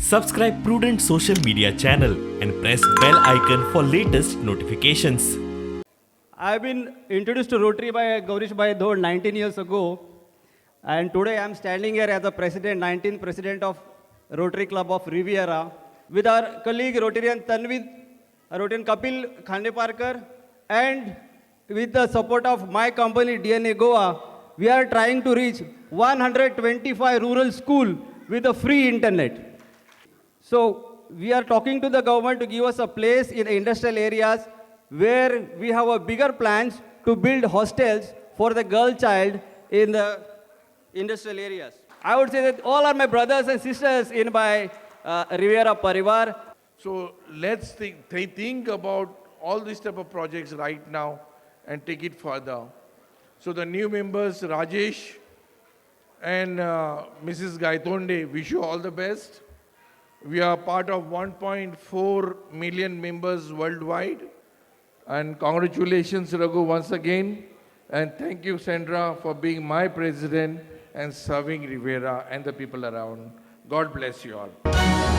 Subscribe Prudent social media channel and press bell icon for latest notifications. I've been introduced to Rotary by Gaurish Bhai Dhod 19 years ago, and today I'm standing here as the president, 19th president of Rotary Club of Riviera, with our colleague Rotarian Tanvid, Rotarian Kapil Khandeparkar, and with the support of my company DNA Goa, we are trying to reach 125 rural schools with a free internet. So we are talking to the government to give us a place in the industrial areas where we have a bigger plans to build hostels for the girl child in the industrial areas. I would say that all are my brothers and sisters in my Riviera Parivar. So let's think about all these type of projects right now and take it further. So the new members, Rajesh and Mrs. Gaitonde, wish you all the best. We are part of 1.4 million members worldwide. And congratulations, Raghu, once again. And thank you, Sandra, for being my president and serving Riviera and the people around. God bless you all.